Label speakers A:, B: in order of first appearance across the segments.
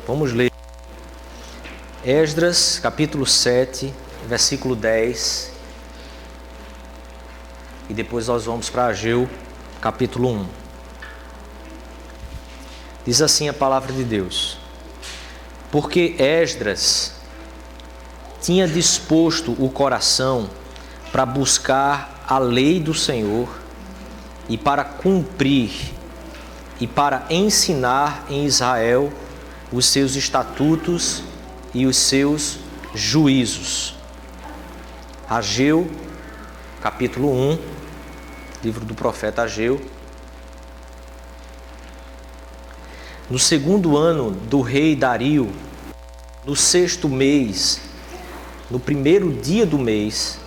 A: Vamos ler Esdras, capítulo 7, versículo 10. E depois nós vamos para Ageu, capítulo 1. Diz assim a palavra de Deus: Porque Esdras tinha disposto o coração para buscar a lei do Senhor e para cumprir e para ensinar em Israel os seus estatutos e os seus juízos. Ageu, capítulo 1, livro do profeta Ageu. No segundo ano do rei Dario, no sexto mês, no primeiro dia do mês,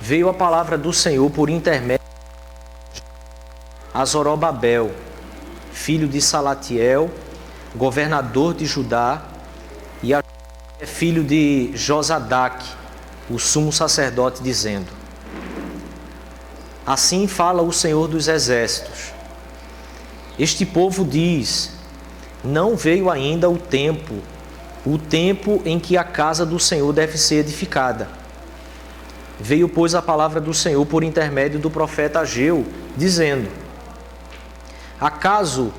A: veio a palavra do Senhor por intermédio a Zorobabel, filho de Salatiel, governador de Judá, e a filho de Josadaque, o sumo sacerdote, dizendo: Assim fala o Senhor dos Exércitos. Este povo diz: Não veio ainda o tempo em que a casa do Senhor deve ser edificada. Veio, pois, a palavra do Senhor por intermédio do profeta Ageu, dizendo: Acaso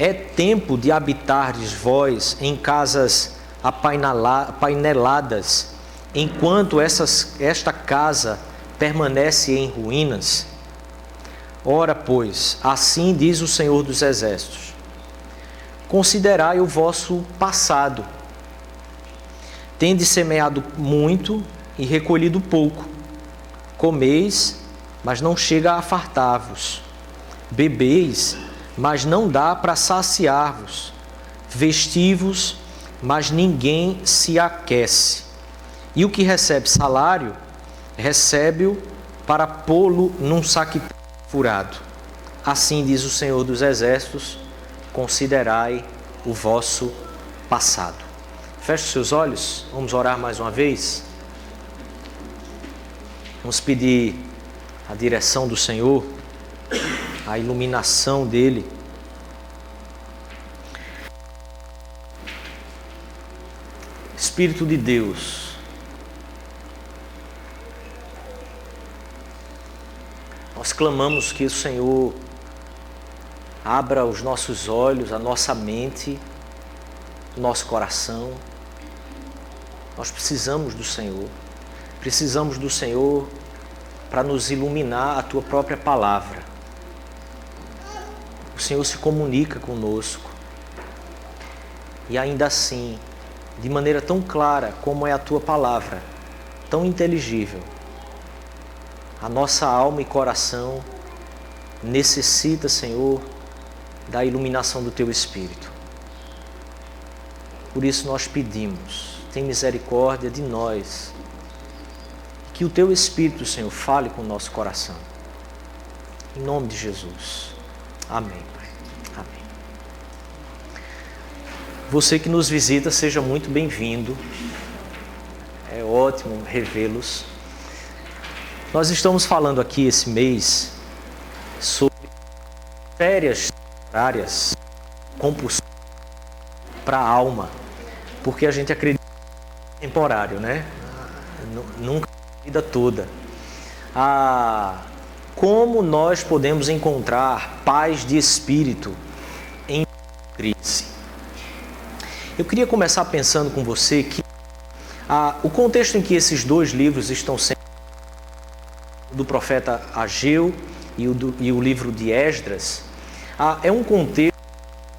A: é tempo de habitardes vós em casas apaineladas, enquanto esta casa permanece em ruínas? Ora, pois, assim diz o Senhor dos Exércitos: Considerai o vosso passado. Tendes semeado muito e recolhido pouco. Comeis, mas não chega a fartar-vos. Bebeis, mas não dá para saciar-vos. Vesti-vos, mas ninguém se aquece. E o que recebe salário, recebe-o para pô-lo num saco furado. Assim diz o Senhor dos Exércitos: Considerai o vosso passado. Feche os seus olhos, vamos orar mais uma vez. Vamos pedir a direção do Senhor, a iluminação dele. Espírito de Deus, nós clamamos que o Senhor abra os nossos olhos, a nossa mente, o nosso coração. Nós precisamos do Senhor para nos iluminar a Tua própria palavra. O Senhor se comunica conosco e ainda assim, de maneira tão clara como é a Tua palavra, tão inteligível, a nossa alma e coração necessita, Senhor, da iluminação do Teu Espírito. Por isso nós pedimos, tem misericórdia de nós, que o Teu Espírito, Senhor, fale com o nosso coração. Em nome de Jesus. Amém, Pai. Amém. Você que nos visita, seja muito bem-vindo. É ótimo revê-los. Nós estamos falando aqui esse mês sobre férias temporárias, compulsões para a alma, porque a gente acredita em temporário, né? Nunca a vida toda. Como nós podemos encontrar paz de espírito em crise? Eu queria começar pensando com você que o contexto em que esses dois livros estão sendo, do profeta Ageu e o livro de Esdras, é um contexto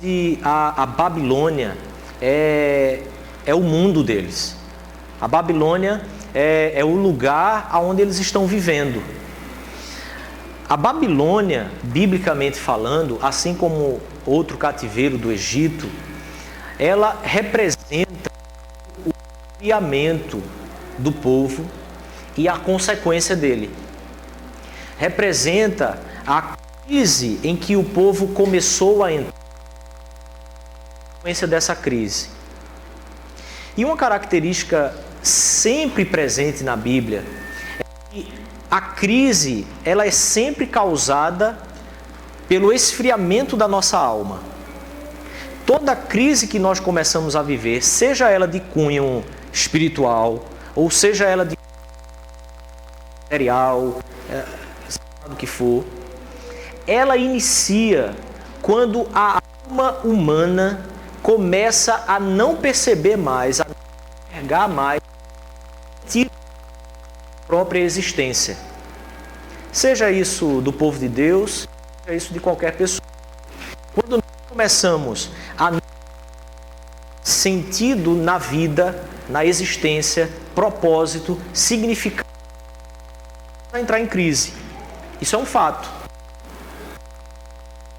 A: de a Babilônia é o mundo deles. A Babilônia é o lugar onde eles estão vivendo. A Babilônia, biblicamente falando, assim como outro cativeiro do Egito, ela representa o esfriamento do povo e a consequência dele. Representa a crise em que o povo começou a entrar, a consequência dessa crise. E uma característica sempre presente na Bíblia é que a crise, ela é sempre causada pelo esfriamento da nossa alma. Toda crise que nós começamos a viver, seja ela de cunho espiritual, ou seja ela de material, do que for, ela inicia quando a alma humana começa a não perceber mais, a não enxergar mais a própria existência. Seja isso do povo de Deus, seja isso de qualquer pessoa. Quando nós começamos a sentido na vida, na existência, propósito, significado, vai entrar em crise. Isso é um fato.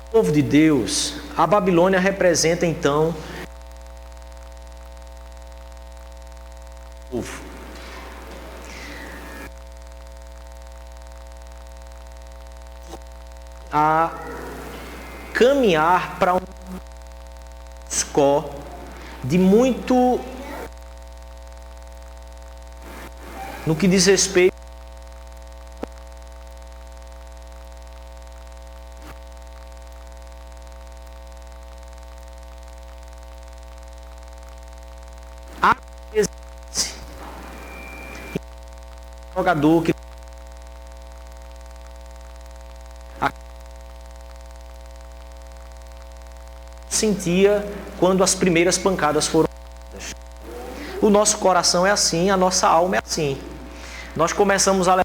A: O povo de Deus, a Babilônia representa então o povo. A caminhar para um score de muito no que diz respeito a jogador que sentia quando as primeiras pancadas foram dadas. O nosso coração é assim, a nossa alma é assim. Nós começamos a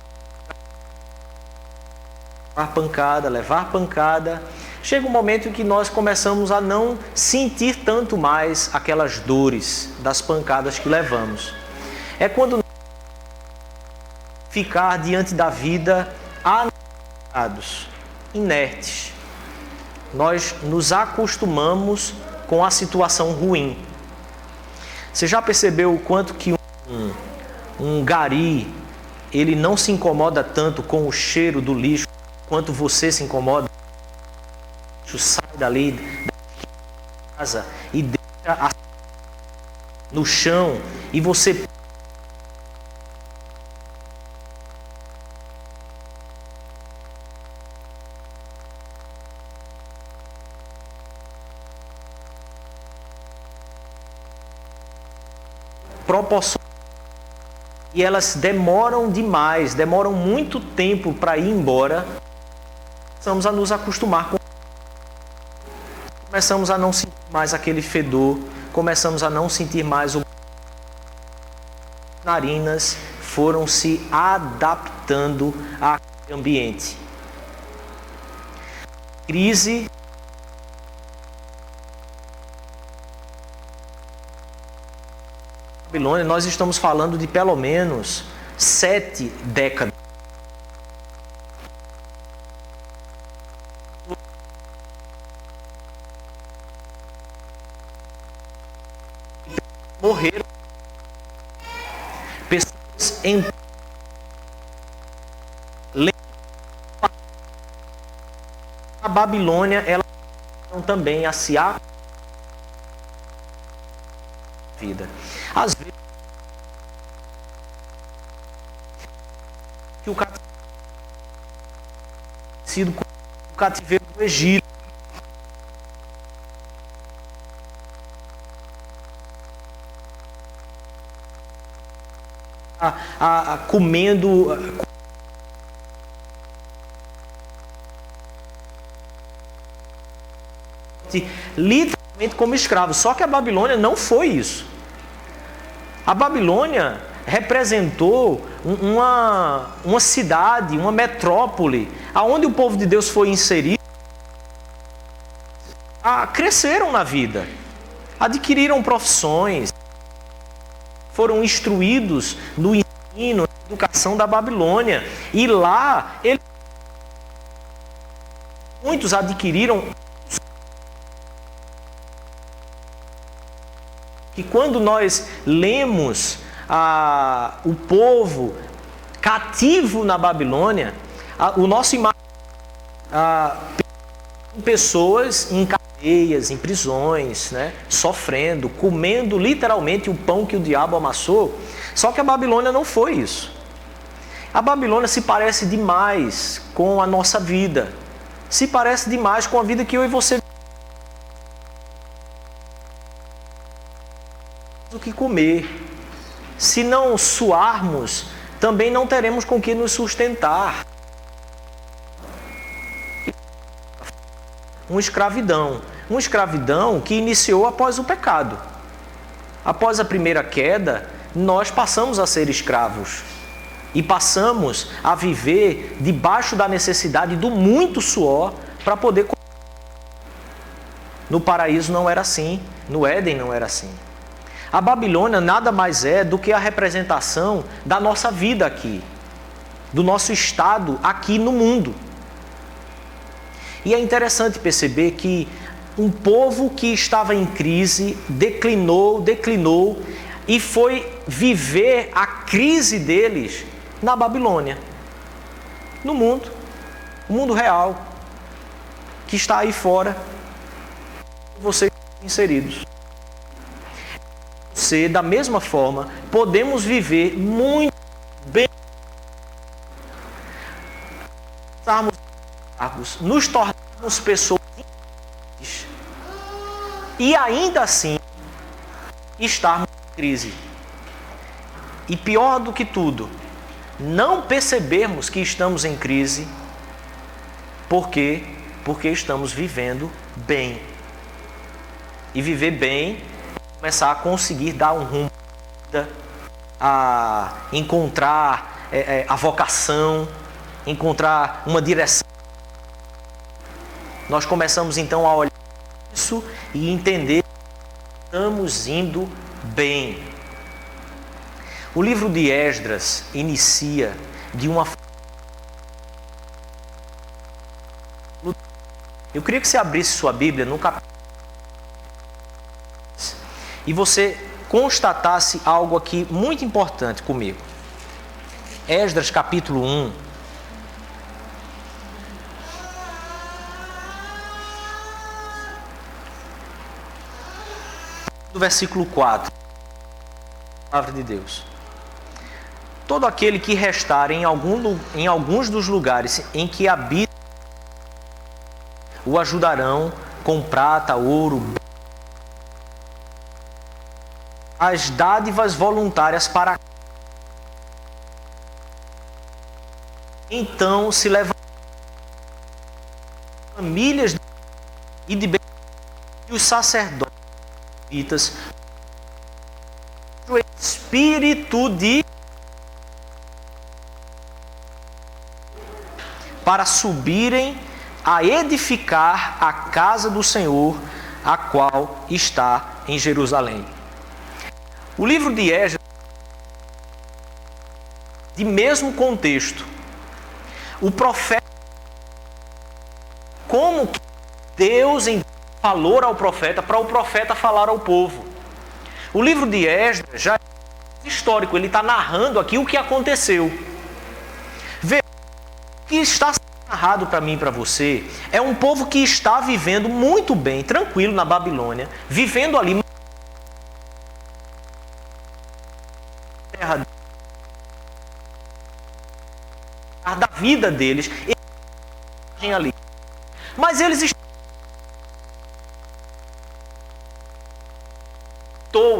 A: levar pancada. Chega um momento em que nós começamos a não sentir tanto mais aquelas dores das pancadas que levamos. É quando ficar diante da vida anulados, inertes. Nós nos acostumamos com a situação ruim. Você já percebeu o quanto que um gari, ele não se incomoda tanto com o cheiro do lixo quanto você se incomoda? O lixo sai dali da casa e deixa no chão e você proporciona, e elas demoram demais, demoram muito tempo para ir embora. Começamos a nos acostumar com, começamos a não sentir mais aquele fedor, começamos a não sentir mais o narinas foram se adaptando àquele ambiente. Crise Babilônia, nós estamos falando de pelo menos 7 décadas. Morreram pessoas em a Babilônia, ela também a se vida. Às vezes que o cativeiro do Egito, comendo literalmente como escravo. Só que a Babilônia não foi isso. A Babilônia representou uma cidade, uma metrópole, aonde o povo de Deus foi inserido, cresceram na vida, adquiriram profissões, foram instruídos no ensino, na educação da Babilônia. E lá, muitos adquiriram. E quando nós lemos o povo cativo na Babilônia, o nosso pessoas em cadeias, em prisões, né, sofrendo, comendo literalmente o pão que o diabo amassou. Só que a Babilônia não foi isso. A Babilônia se parece demais com a nossa vida. Se parece demais com a vida que eu e você. que comer. Se não suarmos, também não teremos com que nos sustentar. Uma escravidão que iniciou após o pecado. Após a primeira queda, nós passamos a ser escravos e passamos a viver debaixo da necessidade do muito suor para poder comer. No paraíso não era assim, no Éden não era assim. A Babilônia nada mais é do que a representação da nossa vida aqui, do nosso estado aqui no mundo. E é interessante perceber que um povo que estava em crise declinou e foi viver a crise deles na Babilônia, no mundo, o mundo real, que está aí fora, vocês inseridos. Você, da mesma forma, podemos viver muito bem, nos tornarmos pessoas e ainda assim estarmos em crise. E pior do que tudo, não percebermos que estamos em crise. Por quê? Porque estamos vivendo bem. E viver bem, começar a conseguir dar um rumo, a encontrar a vocação, encontrar uma direção. Nós começamos então a olhar isso e entender que estamos indo bem. O livro de Esdras inicia de uma forma. Eu queria que você abrisse sua Bíblia no capítulo e você constatasse algo aqui muito importante comigo. Esdras capítulo 1. Do versículo 4. Palavra de Deus. Todo aquele que restar em alguns dos lugares em que habita, o ajudarão com prata, ouro, as dádivas voluntárias para. Então se levantarão famílias e de bem e os sacerdotes o espírito de para subirem a edificar a casa do Senhor, a qual está em Jerusalém. O livro de Esdras, de mesmo contexto, o profeta, como que Deus falou ao profeta, para o profeta falar ao povo. O livro de Esdras já é histórico, ele está narrando aqui o que aconteceu. Veja, o que está sendo narrado para mim e para você é um povo que está vivendo muito bem, tranquilo na Babilônia, vivendo ali da vida deles, ali. Mas eles estão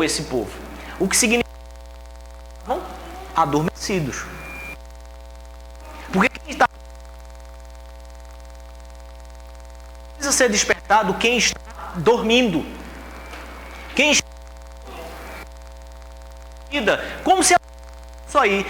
A: esse povo, o que significa adormecidos. Porque quem está precisa ser despertado, quem está dormindo, quem está como se isso aí,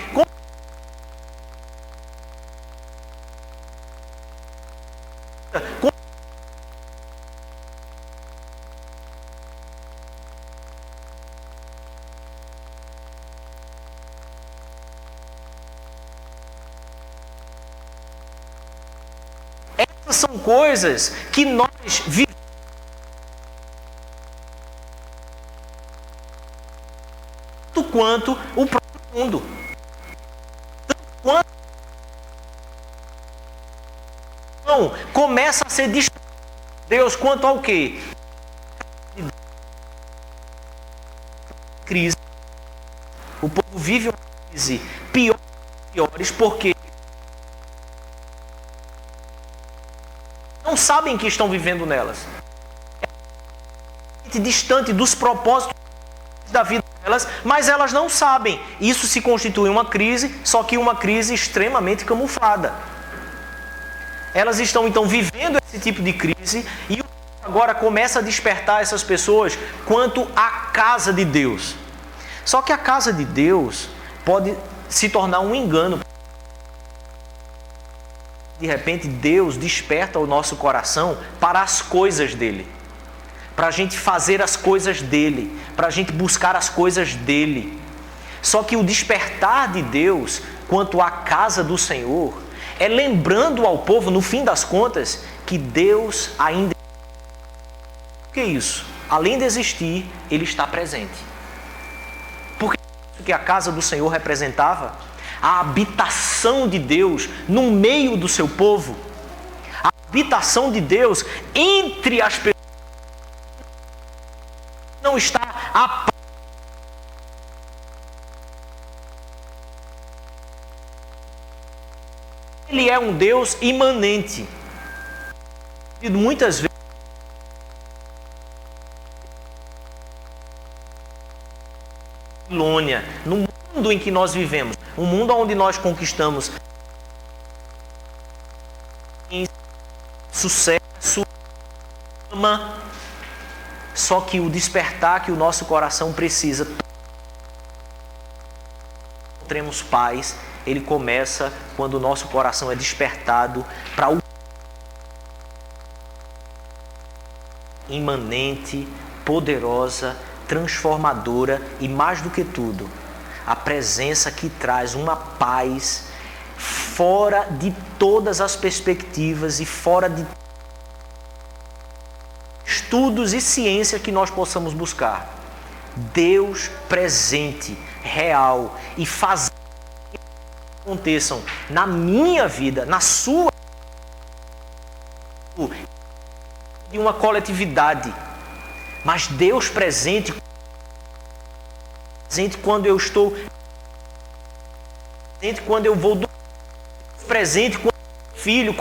A: essas são coisas que nós vivemos tanto quanto o próprio mundo. Tanto quanto então, começa a ser distorcido Deus quanto ao quê? Crise. O povo vive uma crise piores porque não sabem que estão vivendo nelas. É distante dos propósitos da vida mas elas não sabem. Isso se constitui uma crise, só que uma crise extremamente camuflada. Elas estão então vivendo esse tipo de crise e agora começa a despertar essas pessoas quanto à casa de Deus. Só que a casa de Deus pode se tornar um engano. De repente Deus desperta o nosso coração para as coisas dele, para a gente fazer as coisas dele, para a gente buscar as coisas dele. Só que o despertar de Deus quanto à casa do Senhor é lembrando ao povo, no fim das contas, que Deus ainda... O que é isso? Além de existir, Ele está presente. Porque que a casa do Senhor representava a habitação de Deus no meio do seu povo, a habitação de Deus entre as pessoas. Não está a... Ele é um Deus imanente. E muitas vezes Babilônia, no mundo em que nós vivemos, um mundo onde nós conquistamos sucesso, fama, só que o despertar que o nosso coração precisa, encontremos paz, ele começa quando o nosso coração é despertado para o imanente, poderosa, transformadora e, mais do que tudo, a presença que traz uma paz fora de todas as perspectivas e fora de estudos e ciência que nós possamos buscar. Deus presente, real e fazendo que aconteçam na minha vida, na sua, de uma coletividade. Mas Deus presente quando eu estou, presente quando eu vou, presente quando eu filho,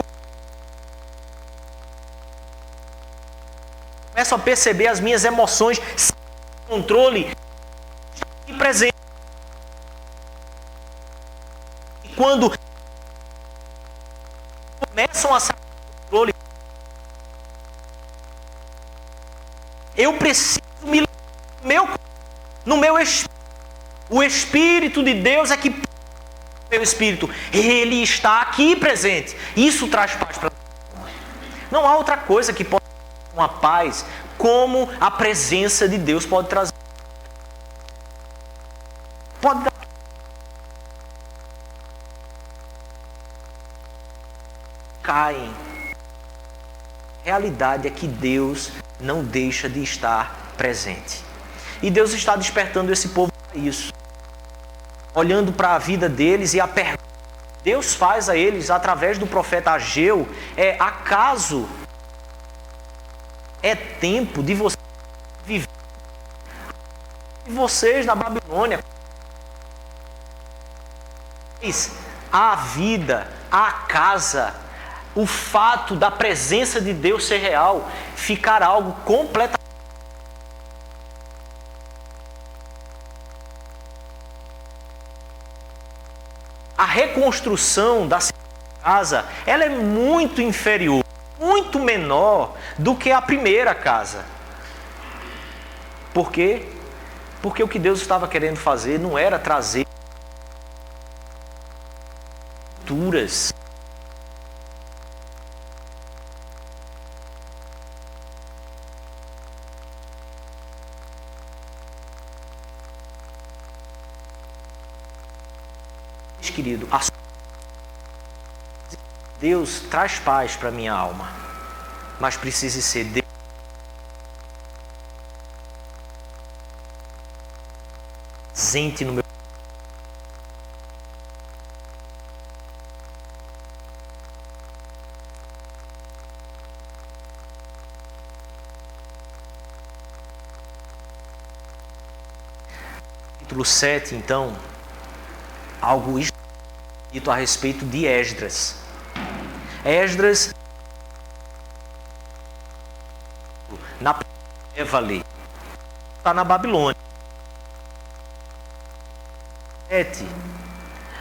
A: começo a perceber as minhas emoções sem controle, e presente. E quando começam a sair do controle, eu preciso me lembrar no meu espírito. O Espírito de Deus é que meu espírito, ele está aqui presente. Isso traz paz para nós. Não há outra coisa que pode trazer uma paz como a presença de Deus pode trazer. Pode dar. Caem. A realidade é que Deus não deixa de estar presente. E Deus está despertando esse povo para isso. Olhando para a vida deles e a pergunta que Deus faz a eles através do profeta Ageu é: acaso é tempo de vocês viver vocês na Babilônia? A vida, a casa, o fato da presença de Deus ser real, ficar algo completamente. A reconstrução da casa, ela é muito inferior, muito menor do que a primeira casa. Por quê? Porque o que Deus estava querendo fazer não era trazer culturas. Querido, Deus traz paz para minha alma, mas precisa ser Deus presente no meu. Capítulo 7, então, algo dito a respeito de Esdras. Esdras, na lei, está na Babilônia.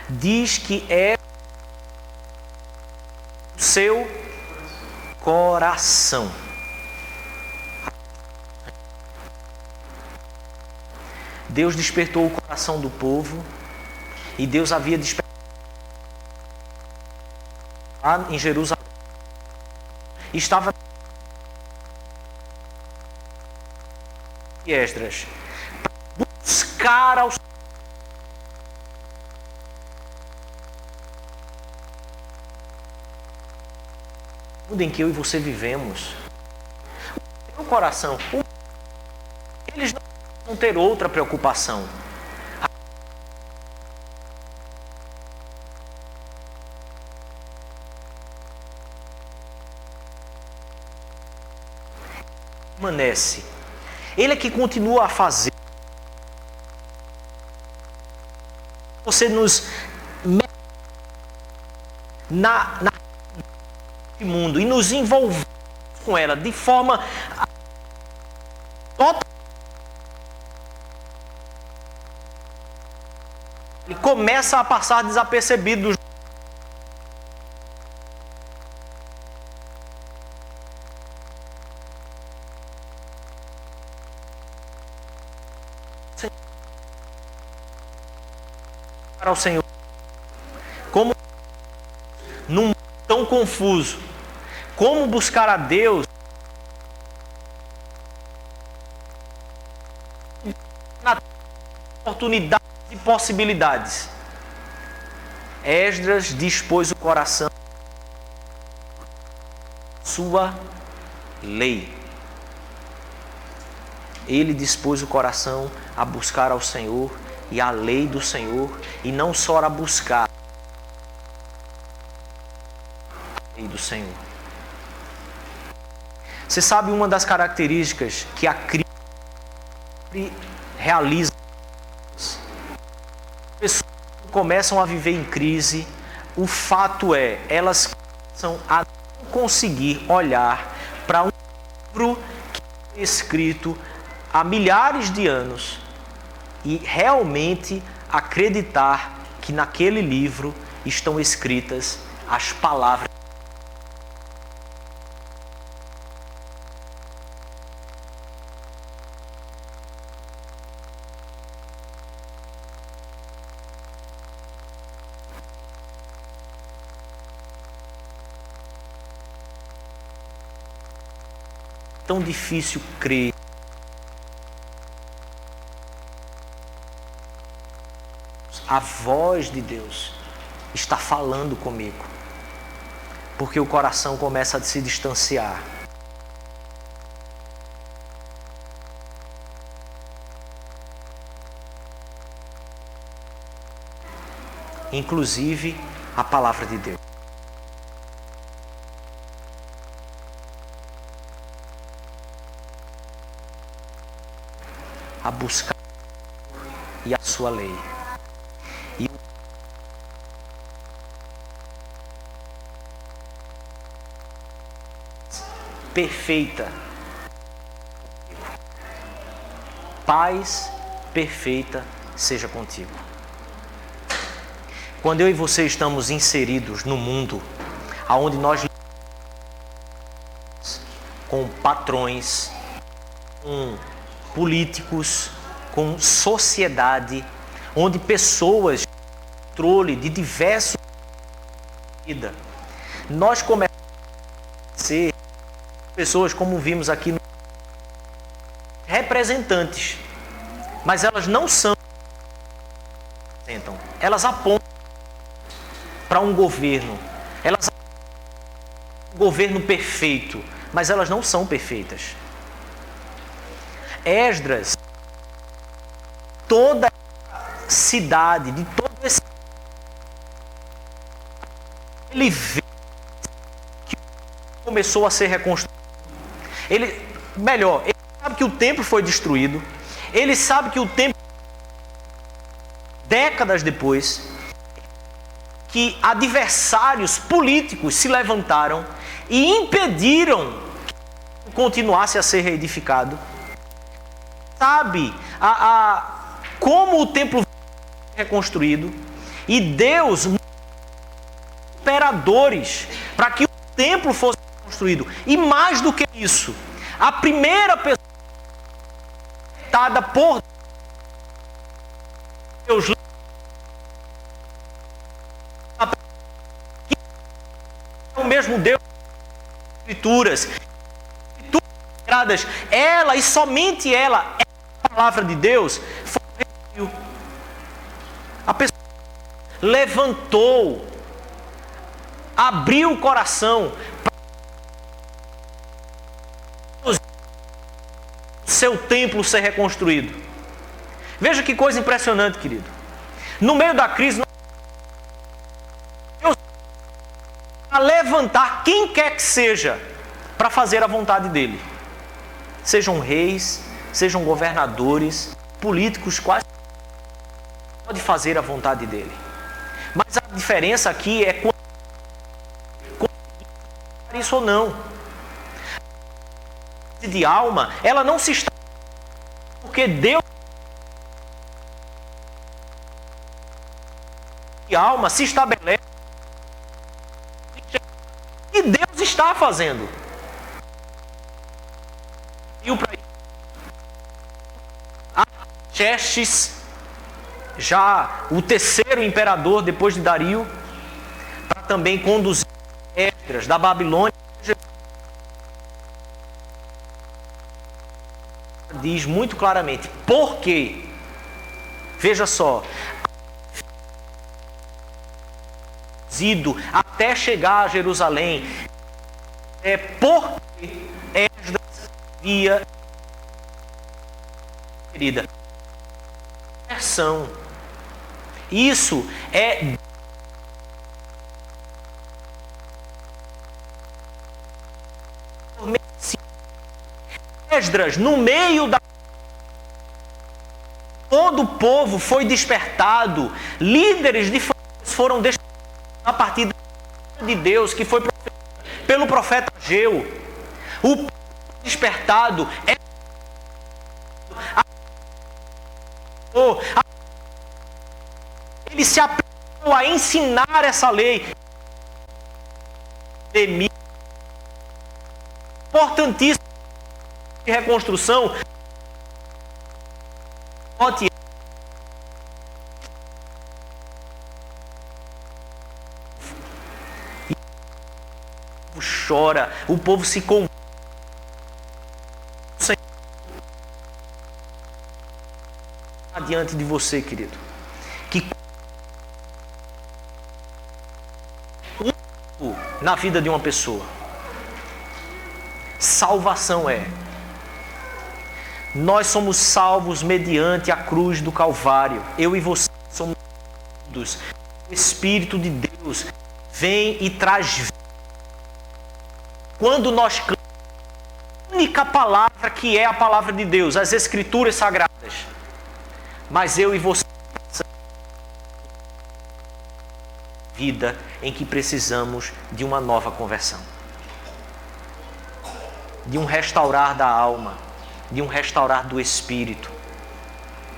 A: diz que é o seu coração. Deus despertou o coração do povo e Deus havia despertado lá em Jerusalém. Estava Esdras para buscar ao mundo em que eu e você vivemos. O coração, eles não vão ter outra preocupação. Permanece. Ele é que continua a fazer. Você nos na mundo e nos envolver com ela de forma total. Ele começa a passar desapercebido dos ao Senhor, como num mundo tão confuso, como buscar a Deus na oportunidade e possibilidades. Esdras dispôs o coração sua lei. Ele dispôs o coração a buscar ao Senhor e a lei do Senhor, e não só a buscar a lei do Senhor. Você sabe uma das características que a crise realiza? As pessoas começam a viver em crise, o fato é, elas começam a não conseguir olhar para um livro que foi escrito há milhares de anos e realmente acreditar que naquele livro estão escritas as palavras. Tão difícil crer. A voz de Deus está falando comigo, porque o coração começa a se distanciar. Inclusive a palavra de Deus. A buscar e a sua lei. E perfeita. Paz perfeita seja contigo. Quando eu e você estamos inseridos no mundo onde nós com patrões, com políticos, com sociedade, onde pessoas controle de diversos vida, nós começamos a ser pessoas como vimos aqui, representantes, mas elas não são, elas apontam para um governo, elas um governo perfeito, mas elas não são perfeitas. Esdras, toda a cidade, de todo esse, ele vê que começou a ser reconstruído. Ele sabe que o templo foi destruído, ele sabe que o templo, décadas depois, que adversários políticos se levantaram e impediram que continuasse a ser reedificado. Sabe como o templo reconstruído e Deus imperadores para que o templo fosse construído. E mais do que isso, a primeira pessoa dada por Deus, que é o mesmo Deus das Escrituras, ela e somente ela é a palavra de Deus, foi o rei. A pessoa levantou, abriu o coração para o seu templo ser reconstruído. Veja que coisa impressionante, querido. No meio da crise, Deus vai levantar quem quer que seja para fazer a vontade dele. Sejam reis, sejam governadores, políticos, quase pode fazer a vontade dele. Mas a diferença aqui é quando isso ou não. De alma, ela não se está porque Deus de alma se estabelece e Deus está fazendo. E para Artaxerxes, já o terceiro imperador depois de Dario, para também conduzir Esdras da Babilônia, diz muito claramente por quê. Veja só, até chegar a Jerusalém, é porque Esdras via, querida, versão. Isso é Esdras, no meio da todo o povo foi despertado, líderes de famílias foram despertados a partir de Deus, que foi pelo profeta Ageu. O povo despertado é ele se aplicou a ensinar essa lei importantíssima de reconstrução. O povo chora, o povo se converte diante de você, querido, que na vida de uma pessoa, salvação é. Nós somos salvos mediante a cruz do Calvário. Eu e você somos salvos. O Espírito de Deus vem e traz vida. Quando nós clamamos a única palavra que é a palavra de Deus, as Escrituras Sagradas. Mas eu e você vida em que precisamos de uma nova conversão, de um restaurar da alma, de um restaurar do espírito,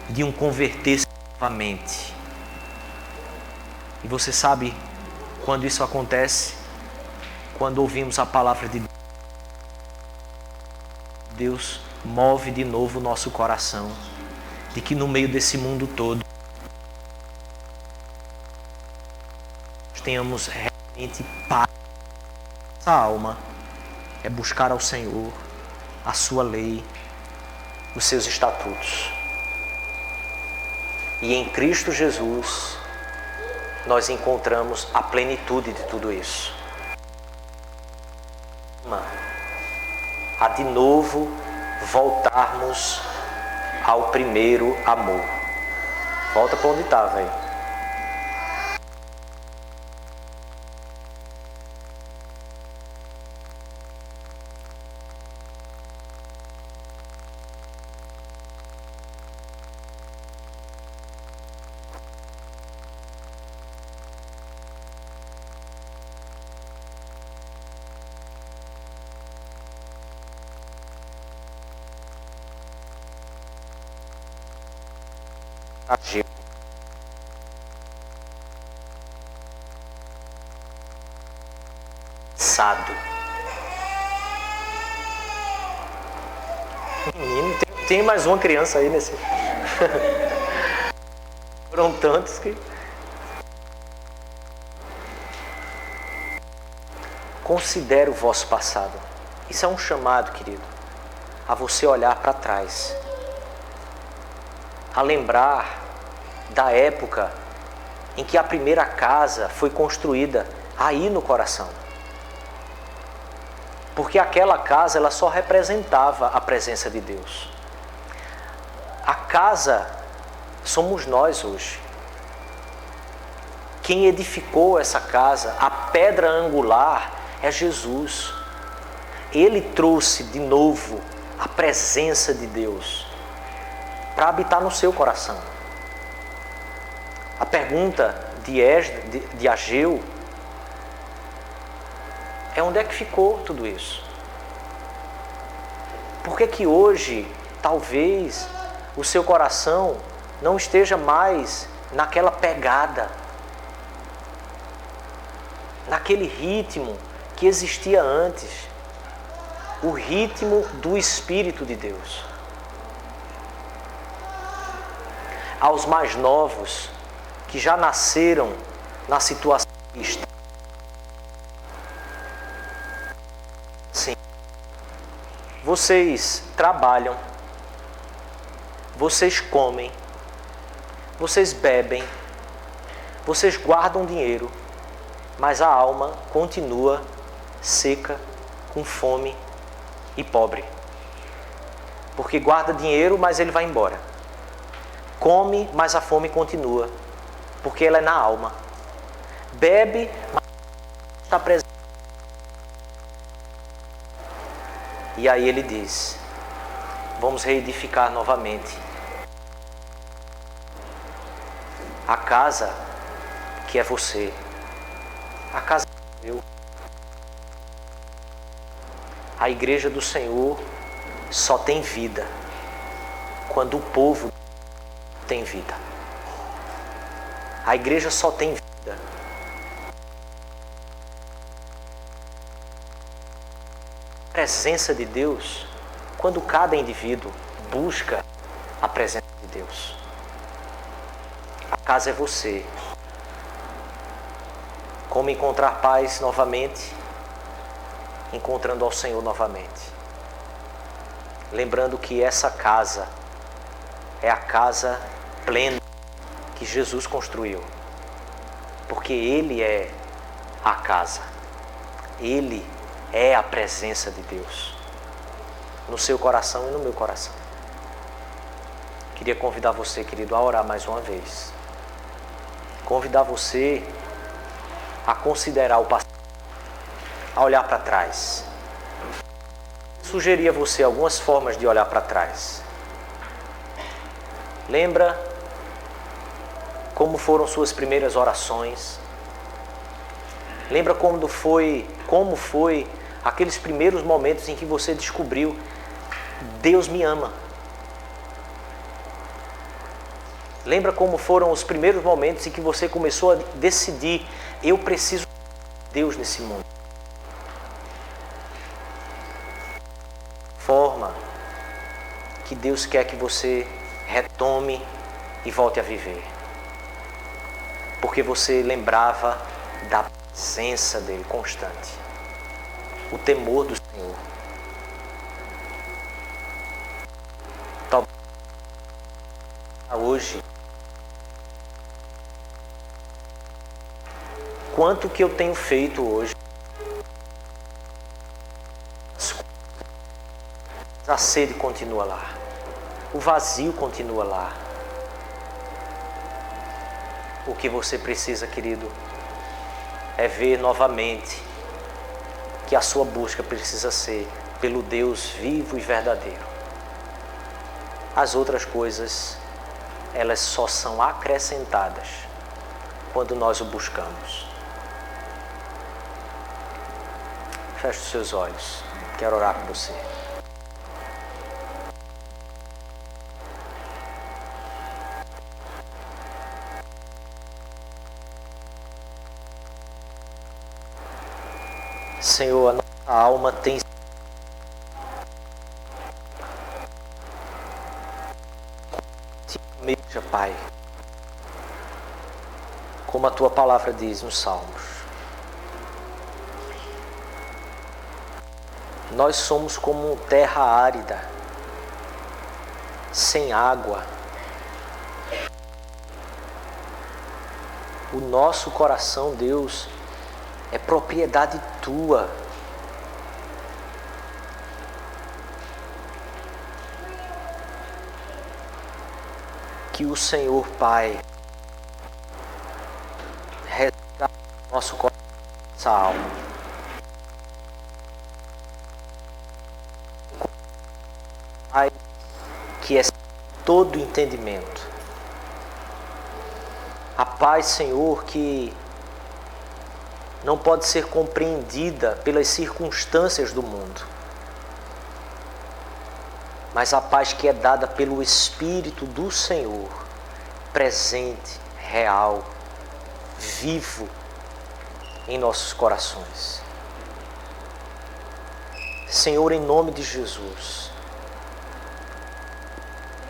A: de um converter-se novamente. E você sabe quando isso acontece? Quando ouvimos a palavra de Deus, move de novo o nosso coração, de que no meio desse mundo todo tenhamos realmente paz. Nossa alma é buscar ao Senhor a sua lei, os seus estatutos. E em Cristo Jesus nós encontramos a plenitude de tudo isso. A de novo voltarmos ao primeiro amor. Volta para onde está, velho. Ageu. passado. Menino, tem mais uma criança aí nesse. Foram tantos que. Considere o vosso passado. Isso é um chamado, querido, a você olhar para trás, a lembrar da época em que a primeira casa foi construída aí no coração. Porque aquela casa, ela só representava a presença de Deus. A casa somos nós hoje. Quem edificou essa casa, a pedra angular, é Jesus. Ele trouxe de novo a presença de Deus para habitar no seu coração. A pergunta de Ageu é: onde é que ficou tudo isso? Por que hoje, talvez, o seu coração não esteja mais naquela pegada, naquele ritmo que existia antes, o ritmo do Espírito de Deus? Aos mais novos, que já nasceram na situação que está. Sim. Vocês trabalham, vocês comem, vocês bebem, vocês guardam dinheiro, mas a alma continua seca, com fome e pobre. Porque guarda dinheiro, mas ele vai embora. Come, mas a fome continua, porque ela é na alma. Bebe, mas está presente. E aí ele diz: vamos reedificar novamente a casa que é você. A casa é eu. A igreja do Senhor só tem vida quando o povo tem vida. A igreja só tem vida a presença de Deus quando cada indivíduo busca a presença de Deus. A casa é você. Como encontrar paz novamente? Encontrando ao Senhor novamente. Lembrando que essa casa é a casa plena que Jesus construiu. Porque Ele é a casa. Ele é a presença de Deus no seu coração e no meu coração. Queria convidar você, querido, a orar mais uma vez. Convidar você a considerar o passado, a olhar para trás. Sugeria a você algumas formas de olhar para trás. Lembra como foram suas primeiras orações? Lembra como foi aqueles primeiros momentos em que você descobriu: Deus me ama? Lembra como foram os primeiros momentos em que você começou a decidir: eu preciso de Deus nesse mundo? Forma que Deus quer que você retome e volte a viver. Porque você lembrava da presença dele constante. O temor do Senhor. Talvez hoje, quanto que eu tenho feito hoje? A sede continua lá. O vazio continua lá. O que você precisa, querido, é ver novamente que a sua busca precisa ser pelo Deus vivo e verdadeiro. As outras coisas, elas só são acrescentadas quando nós o buscamos. Feche os seus olhos. Quero orar com você. Senhor, a nossa alma tem almeja, Pai, como a tua palavra diz nos Salmos. Nós somos como terra árida, sem água. O nosso coração, Deus, é propriedade tua. Que o Senhor, Pai, resgate nosso coração, nossa alma. Pai, que é todo entendimento. A paz, Senhor, que não pode ser compreendida pelas circunstâncias do mundo, mas a paz que é dada pelo Espírito do Senhor, presente, real, vivo em nossos corações. Senhor, em nome de Jesus,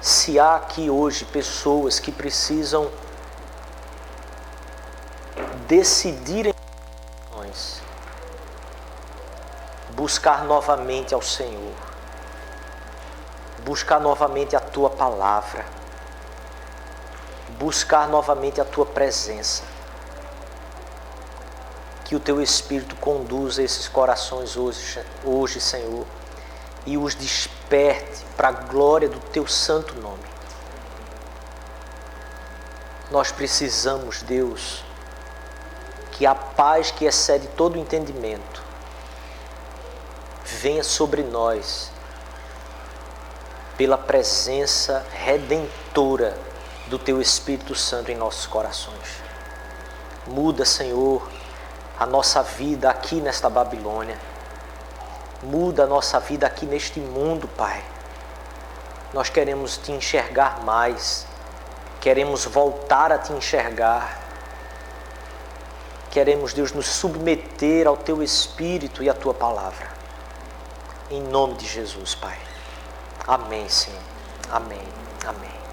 A: se há aqui hoje pessoas que precisam decidirem buscar novamente ao Senhor, buscar novamente a Tua palavra, buscar novamente a Tua presença, que o Teu Espírito conduza esses corações hoje, Senhor, e os desperte para a glória do Teu santo nome. Nós precisamos, Deus, que a paz que excede todo entendimento venha sobre nós pela presença redentora do Teu Espírito Santo em nossos corações. Muda, Senhor, a nossa vida aqui nesta Babilônia. Muda a nossa vida aqui neste mundo, Pai. Nós queremos Te enxergar mais. Queremos voltar a Te enxergar. Queremos, Deus, nos submeter ao Teu Espírito e à Tua palavra. Em nome de Jesus, Pai. Amém, Senhor. Amém. Amém.